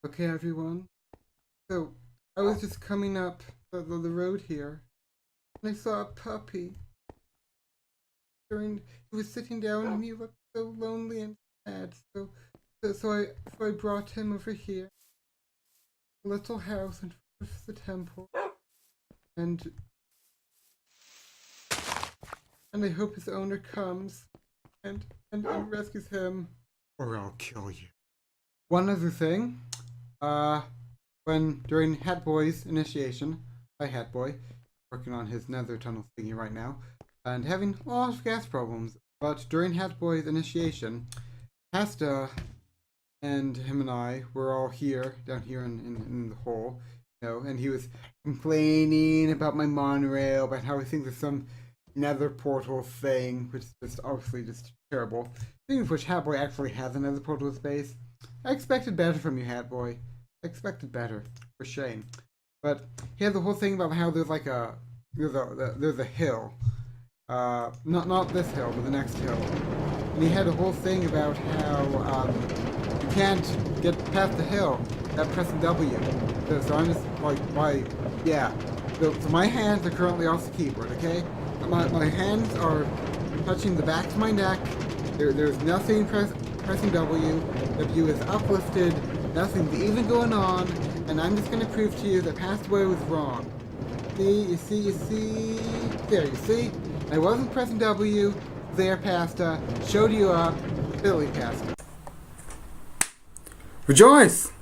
Okay, everyone. So, I was just coming up the road here, and I saw a puppy. He was sitting down, and he looked so lonely and sad. So I brought him over here, a little house in front of the temple, and and I hope his owner comes and rescues him, or I'll kill you. One other thing, during Hatboy's initiation, by Hatboy, working on his nether tunnel thingy right now, and having a lot of gas problems, but during Hatboy's initiation, Pasta and him and I were all here, down here in the hole, and he was complaining about my monorail, about how he thinks there's some nether portal thing, which is just obviously just terrible. Speaking of which, Hatboy actually has a nether portal space. I expected better from you, Hatboy. I expected better, for shame. But he had the whole thing about how there's like there's a hill. Not this hill, but the next hill. And he had a whole thing about how you can't get past the hill without pressing W. So I'm just like, why? Yeah. So my hands are currently off the keyboard, okay? My hands are touching the back of my neck. There's nothing pressing W. W is uplifted. Nothing's even going on. And I'm just going to prove to you that Pastaway was wrong. You see? There, you see? I wasn't pressing W. There, Pasta. Showed you up. Billy Pasta. Rejoice!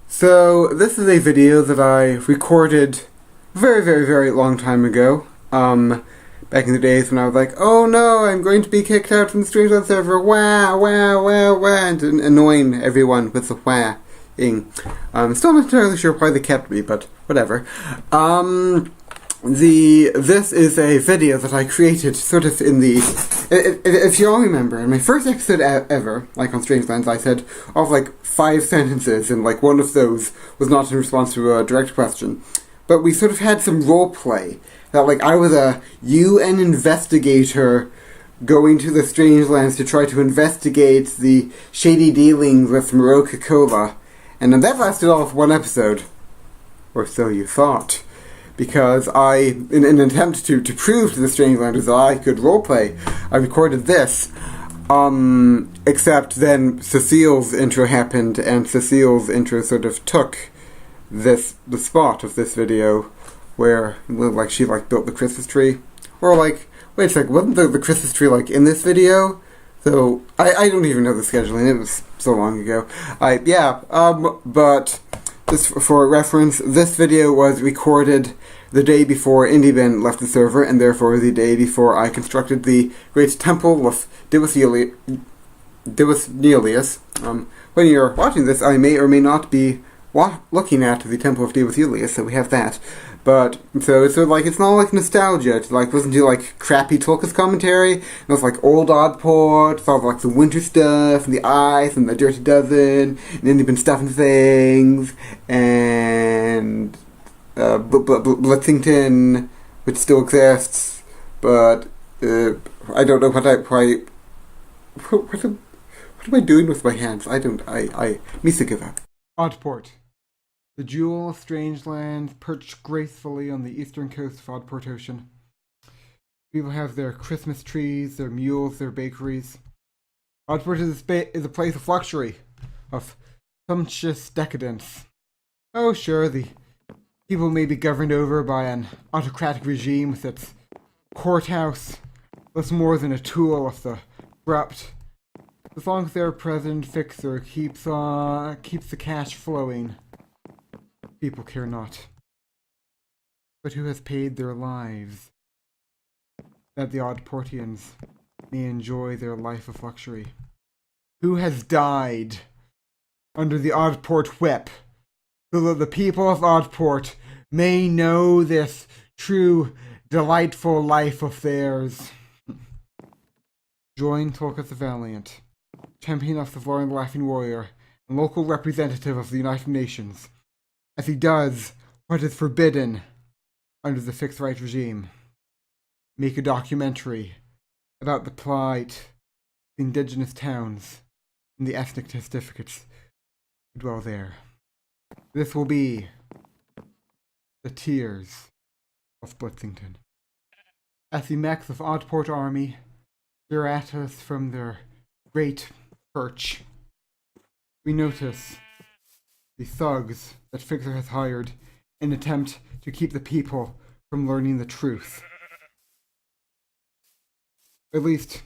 So, this is a video that I recorded very, very, very long time ago. Back in the days when I was like, oh no, I'm going to be kicked out from the Strangelands server, wah, wah, wah, wah, and annoying everyone with the wah-ing. Still not entirely sure why they kept me, but whatever. This is a video that I created sort of in the, if you all remember, in my first episode ever, like on Strangelands, I said of like 5 sentences, and like one of those was not in response to a direct question. But we sort of had some role play. That like I was a UN investigator going to the Strangelands to try to investigate the shady dealings with Maroka Cola. And then that lasted all of 1 episode. Or so you thought. Because in an attempt to prove to the Strangelanders that I could roleplay, I recorded this. Except then Cecile's intro happened, and Cecile's intro sort of took the spot of this video where like she like built the Christmas tree, or like wait a sec, wasn't the Christmas tree like in this video? So I don't even know the scheduling. It was so long ago. But just for reference, this video was recorded the day before IndieBin left the server, and therefore the day before I constructed the Great Temple of Divus Nihilius. When you're watching this, I may or may not be looking at the Temple of Divus Nihilius, so we have that. But, so it's sort of like, it's not like nostalgia to like listen to like crappy Tulkas commentary, and it's like old Oddport, it's all like the winter stuff, and the ice, and the Dirty Dozen, and IndieBin stuff and things, and Blitzington, which still exists, but I don't know what am I doing with my hands? I me to give up. Oddport. The jewel of Strangelands perched gracefully on the eastern coast of Oddport Ocean. People have their Christmas trees, their mules, their bakeries. Oddport is a place of luxury, of sumptuous decadence. Oh sure, the people may be governed over by an autocratic regime with its courthouse, less more than a tool of the corrupt. As long as their president fixer keeps the cash flowing, people care not. But who has paid their lives that the Oddportians may enjoy their life of luxury? Who has died under the Oddport whip, so that the people of Oddport may know this true, delightful life of theirs? Join Tulkasthevaliant, champion of the Flooring Laughing Warrior, and local representative of the United Nations, as he does what is forbidden under the fixed right regime. Make a documentary about the plight of the indigenous towns and the ethnic testificates who dwell there. This will be the tears of Blitzington. As the mechs of Oddport Army stare at us from their great perch, we notice the thugs that Fixer has hired in an attempt to keep the people from learning the truth. At least,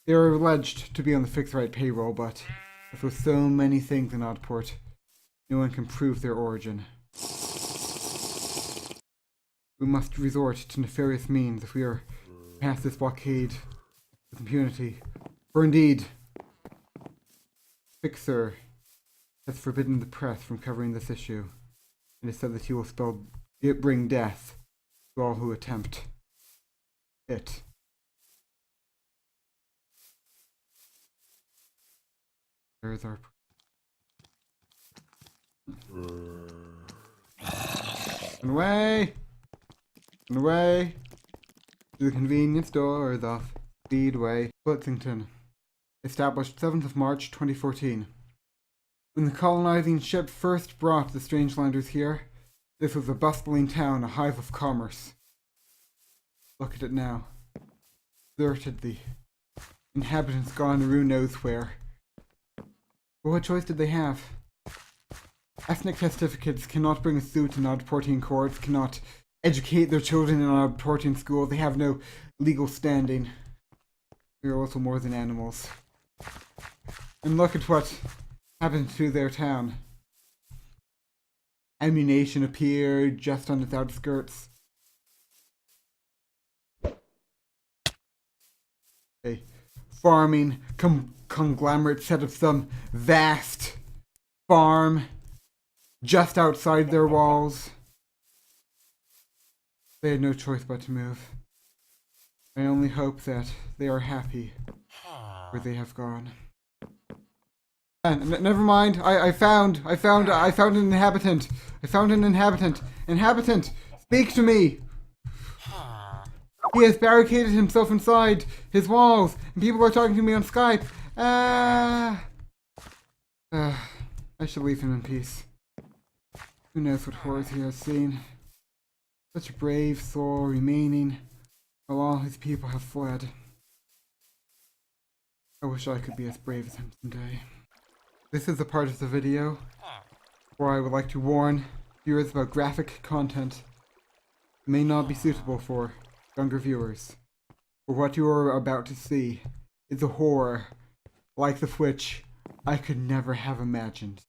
they are alleged to be on the Fixerite payroll, but as with so many things in Oddport, no one can prove their origin. We must resort to nefarious means if we are to pass this blockade with impunity. For indeed, Fixer has forbidden the press from covering this issue, and has said that he will bring death to all who attempt it. There is our... And away! And away! To the convenience store or the Speedway. Blitzington. Established 7th of March 2014. When the colonizing ship first brought the Strangelanders here, this was a bustling town, a hive of commerce. Look at it now. Deserted, the inhabitants gone who knows where. But what choice did they have? Ethnic testificates cannot bring a suit in Oddportian courts, cannot educate their children in Oddportian school. They have no legal standing. They are also more than animals. And look at what happened to their town. Ammunition appeared just on its outskirts. A farming conglomerate set of some vast farm just outside their walls. They had no choice but to move. I only hope that they are happy where they have gone. Never mind. I found an inhabitant. I found an inhabitant. Inhabitant, speak to me. He has barricaded himself inside his walls, and people are talking to me on Skype. I should leave him in peace. Who knows what horrors he has seen. Such a brave soul remaining, while all his people have fled. I wish I could be as brave as him someday. This is a part of the video where I would like to warn viewers about graphic content that may not be suitable for younger viewers. For what you are about to see is a horror like the which I could never have imagined.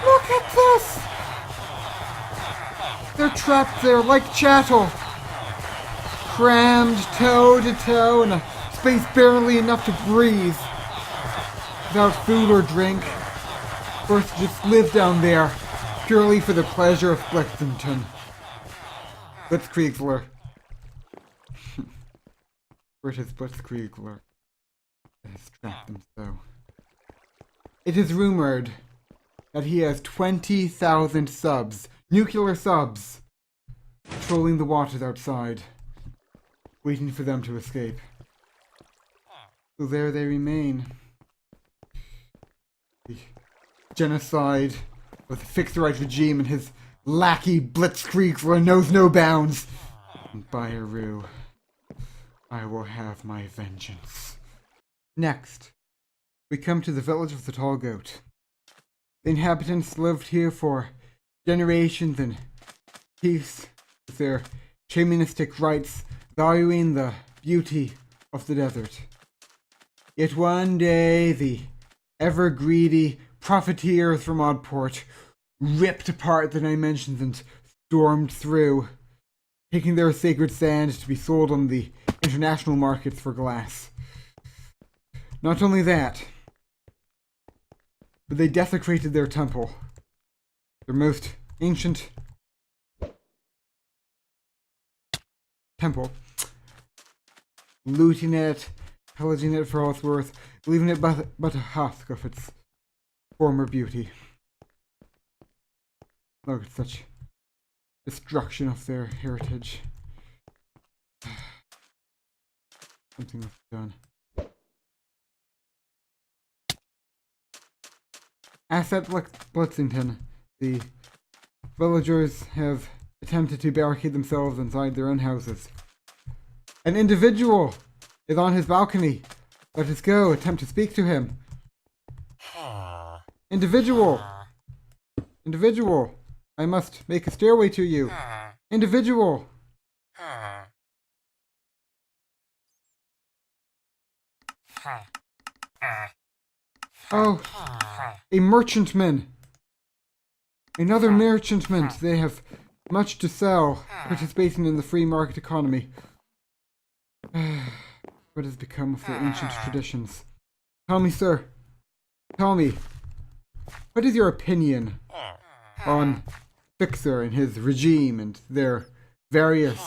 Look at this! They're trapped there like chattel, crammed toe to toe in a space barely enough to breathe, without food or drink, forced to just live down there, purely for the pleasure of Blitzington. Blitzkriegler. For it is Blitzkriegler that has trapped them so. It is rumored that he has 20,000 subs, nuclear subs, patrolling the waters outside, waiting for them to escape. So there they remain. The genocide of the Fixerite regime and his lackey Blitzkriegler knows no bounds. And by Eru, I will have my vengeance. Next, we come to the village of the Tall Goat. The inhabitants lived here for generations in peace with their shamanistic rites, valuing the beauty of the desert. Yet one day, the ever-greedy profiteers from Oddport ripped apart the dimensions and stormed through, taking their sacred sand to be sold on the international markets for glass. Not only that, but they desecrated their temple, their most ancient temple, looting it, pillaging it for all it's worth, leaving it but a husk of its former beauty. Look at such destruction of their heritage. Something was done. As at Blitzington, the villagers have attempted to barricade themselves inside their own houses. An individual is on his balcony. Let us go, attempt to speak to him. Individual! Individual! I must make a stairway to you. Individual! Oh, a merchantman. Another merchantman. They have much to sell, participating in the free market economy. What has become of their ancient traditions? Tell me, sir. Tell me. What is your opinion on Fixer and his regime and their various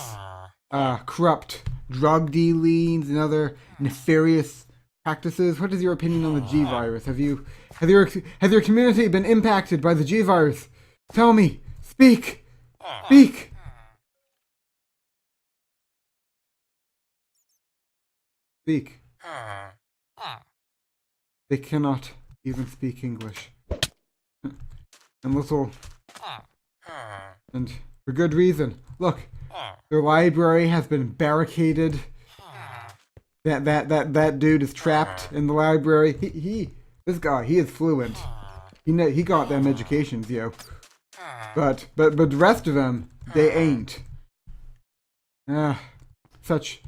corrupt drug dealings and other nefarious practices? What is your opinion on the G virus? Has your community been impacted by the G virus? Tell me. Speak. Speak. Speak. They cannot even speak English. And for good reason. Look, their library has been barricaded. That dude is trapped in the library. This guy, he is fluent. He got them educations, yo. But the rest of them, they ain't. Such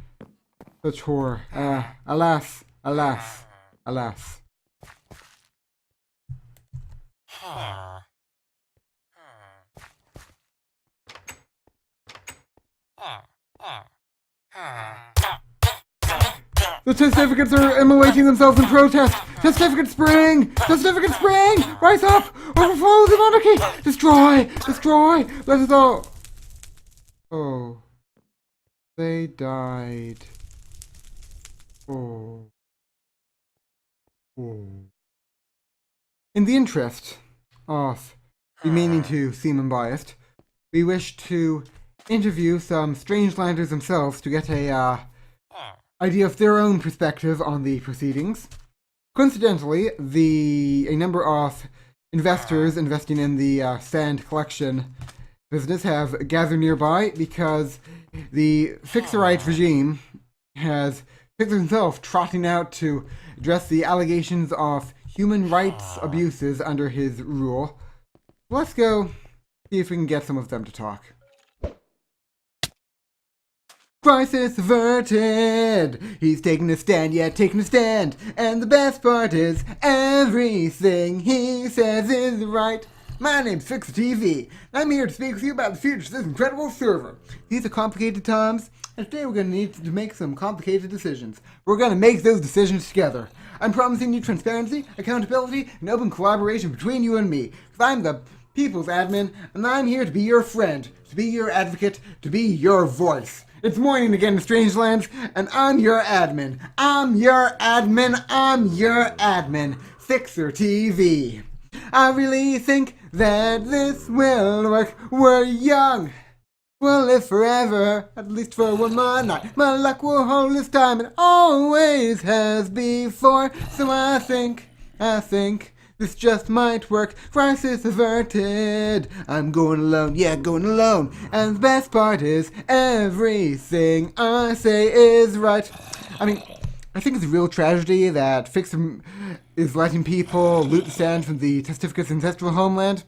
horror. Alas. The Testificates are immolating themselves in protest! Testificate Spring! Testificate Spring! Rise up! Overthrow the monarchy! Destroy! Destroy! Let us all... Oh. They died. Oh. In the interest of remaining to seem unbiased, we wish to interview some Strangelanders themselves to get a idea of their own perspective on the proceedings. Coincidentally, a number of investors investing in the sand collection business have gathered nearby because the Fixerite regime has Fixer himself trotting out to address the allegations of human rights abuses under his rule. Let's go see if we can get some of them to talk. Crisis averted! He's taking a stand, yeah, taking a stand. And the best part is, everything he says is right. My name's Fixer TV, and I'm here to speak with you about the future of this incredible server. These are complicated times, and today we're going to need to make some complicated decisions. We're going to make those decisions together. I'm promising you transparency, accountability, and open collaboration between you and me. Because I'm the people's admin, and I'm here to be your friend, to be your advocate, to be your voice. It's morning again in Strangelands, and I'm your admin. I'm your admin. Fixer TV. I really think that this will work. We're young. We'll live forever, at least for one more night. My luck will hold this time, and always has before. So I think this just might work. Crisis averted. I'm going alone, yeah, going alone. And the best part is, everything I say is right. I mean, I think it's a real tragedy that Fixer is letting people loot the sand from the Testificate's ancestral homeland.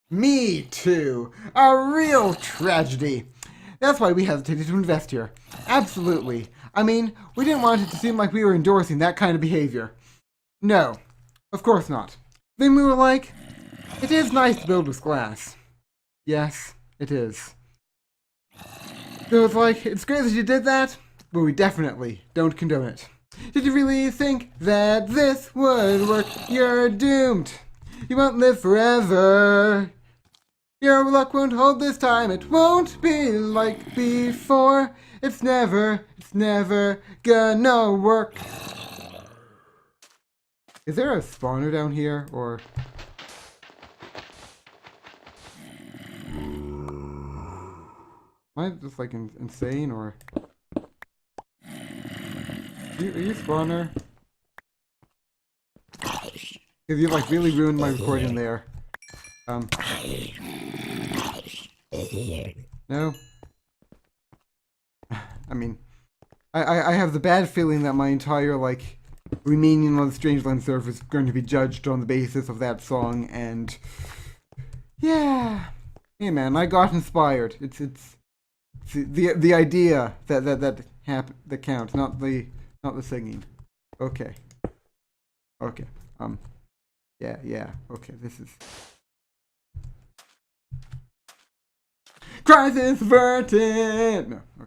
Me too. A real tragedy. That's why we hesitated to invest here. Absolutely. I mean, we didn't want it to seem like we were endorsing that kind of behavior. No, of course not. Then we were like, it is nice to build with glass. Yes, it is. So it's like, it's great that you did that, but we definitely don't condone it. Did you really think that this would work? You're doomed. You won't live forever. Your luck won't hold this time. It won't be like before. It's never gonna work. Is there a spawner down here, or... Am I just like insane or? Are you spawner? Because you like really ruined my recording there. No. I mean, I have the bad feeling that my entire like remaining on the Strangelands server is going to be judged on the basis of that song, and yeah. Hey man, I got inspired. It's the idea that counts, not the singing. Okay. Okay. Yeah. Okay. This is Crisis averted. No. Okay.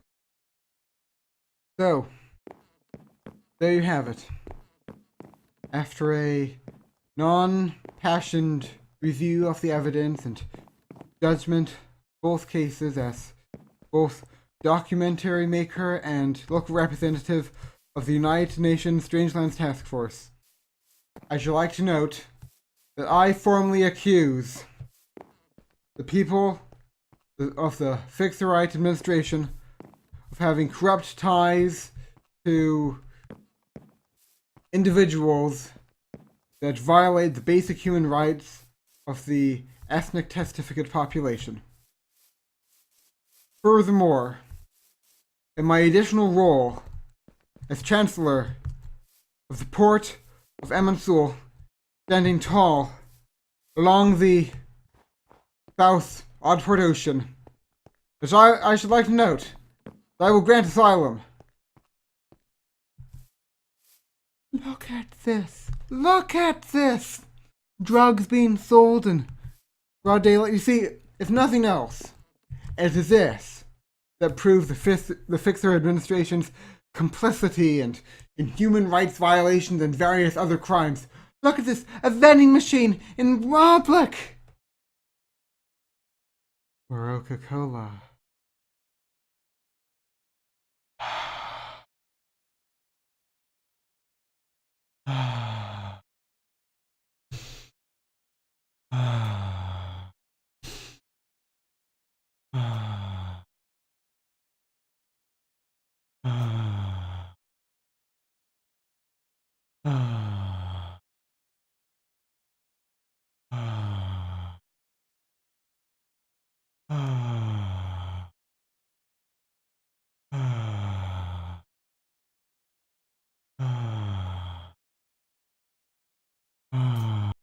So there you have it. After a non-passioned review of the evidence and judgment, both cases as both documentary maker and local representative of the United Nations Strangelands Task Force, I should like to note that I formally accuse the people of the Fix the Right administration of having corrupt ties to individuals that violate the basic human rights of the ethnic testificate population. Furthermore, in my additional role as Chancellor of the Port of Emansul, standing tall along the South Oddport Ocean, which I should like to note that I will grant asylum. Look at this. Look at this. Drugs being sold in broad daylight. You see, if nothing else, it is this that proves the Fixer administration's complicity and in human rights violations and various other crimes. Look at this, a vending machine in public. Coca-Cola.